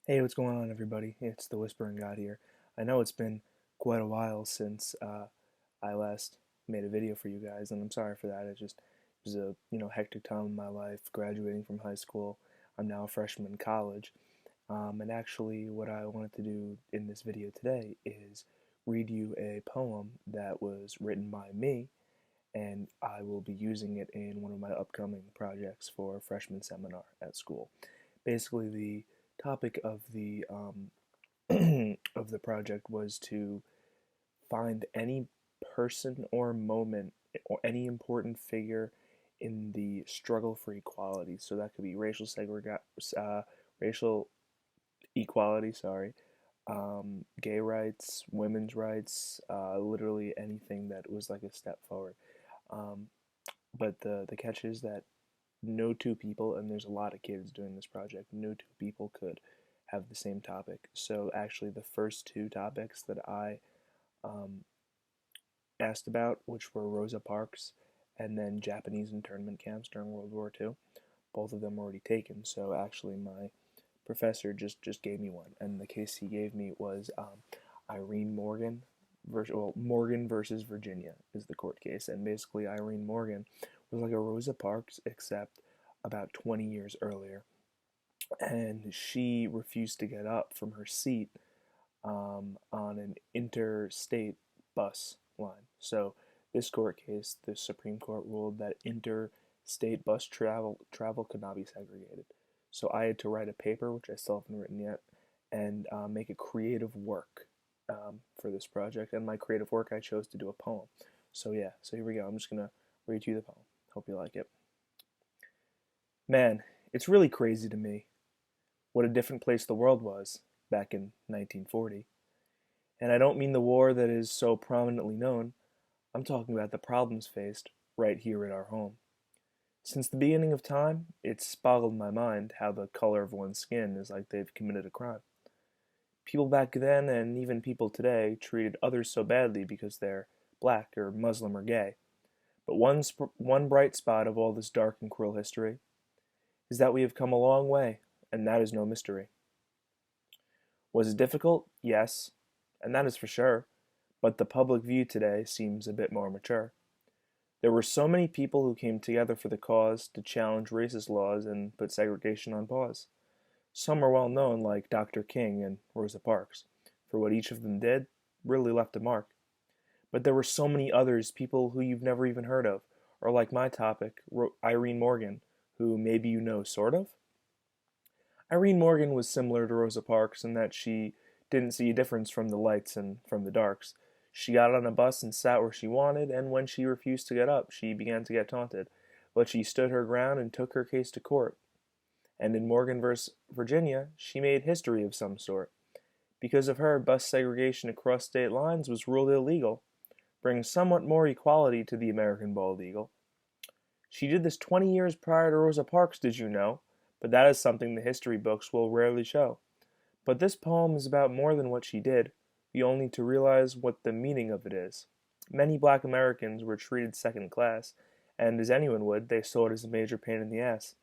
Hey, what's going on, everybody? It's the Whispering God here. I know it's been quite a while since I last made a video for you guys, and I'm sorry for that. It was a hectic time in my life, graduating from high school. I'm now a freshman in college, and actually, what I wanted to do in this video today is read you a poem that was written by me, and I will be using it in one of my upcoming projects for a freshman seminar at school. Basically, the topic of the of the project was to find any person or moment or any important figure in the struggle for equality. So that could be racial equality, gay rights, women's rights, literally anything that was like a step forward. Um, but the catch is that no two people, and there's a lot of kids doing this project, no two people could have the same topic. So actually, the first two topics that I um, asked about, which were Rosa Parks and then Japanese internment camps during World War II, both of them were already taken. So actually, my professor just gave me one, and the case he gave me was Irene Morgan Morgan versus Virginia is the court case, and basically Irene Morgan was like a Rosa Parks except about 20 years earlier, and she refused to get up from her seat on an interstate bus line. So this court case, the Supreme Court ruled that interstate bus travel could not be segregated. So I had to write a paper, which I still haven't written yet, and make a creative work for this project. And my creative work, I chose to do a poem. So yeah, so here we go. I'm just gonna read you the poem. Hope you like it. Man, it's really crazy to me what a different place the world was back in 1940. And I don't mean the war that is so prominently known. I'm talking about the problems faced right here at our home. Since the beginning of time, it's boggled my mind how the color of one's skin is like they've committed a crime. People back then, and even people today, treated others so badly because they're black or Muslim or gay. But one bright spot of all this dark and cruel history is that we have come a long way, and that is no mystery. Was it difficult? Yes, and that is for sure, but the public view today seems a bit more mature. There were so many people who came together for the cause to challenge racist laws and put segregation on pause. Some are well known, like Dr. King and Rosa Parks, for what each of them did really left a mark. But there were so many others, people who you've never even heard of, or like my topic, Irene Morgan, who maybe you know sort of. Irene Morgan was similar to Rosa Parks in that she didn't see a difference from the lights and from the darks. She got on a bus and sat where she wanted, and when she refused to get up, she began to get taunted. But she stood her ground and took her case to court. And in Morgan vs. Virginia, she made history of some sort. Because of her, bus segregation across state lines was ruled illegal, bringing somewhat more equality to the American bald eagle. She did this 20 years prior to Rosa Parks, did you know? But that is something the history books will rarely show. But this poem is about more than what she did. We all need to realize what the meaning of it is. Many black Americans were treated second class, and as anyone would, they saw it as a major pain in the ass.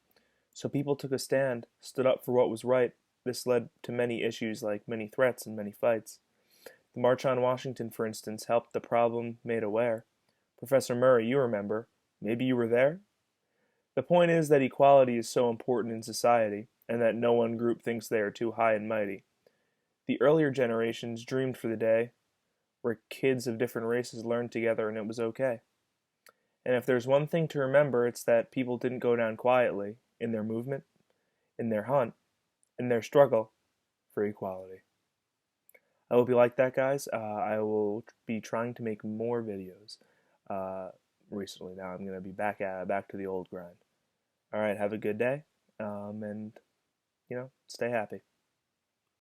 So people took a stand, stood up for what was right. This led to many issues like many threats and many fights. The March on Washington, for instance, helped the problem made aware. Professor Murray, you remember. Maybe you were there? The point is that equality is so important in society, and that no one group thinks they are too high and mighty. The earlier generations dreamed for the day where kids of different races learned together and it was okay. And if there's one thing to remember, it's that people didn't go down quietly in their movement, in their hunt, in their struggle for equality. I hope you like that, guys. I will be trying to make more videos uh, recently. Now I'm going to be back to the old grind. All right, have a good day, and stay happy.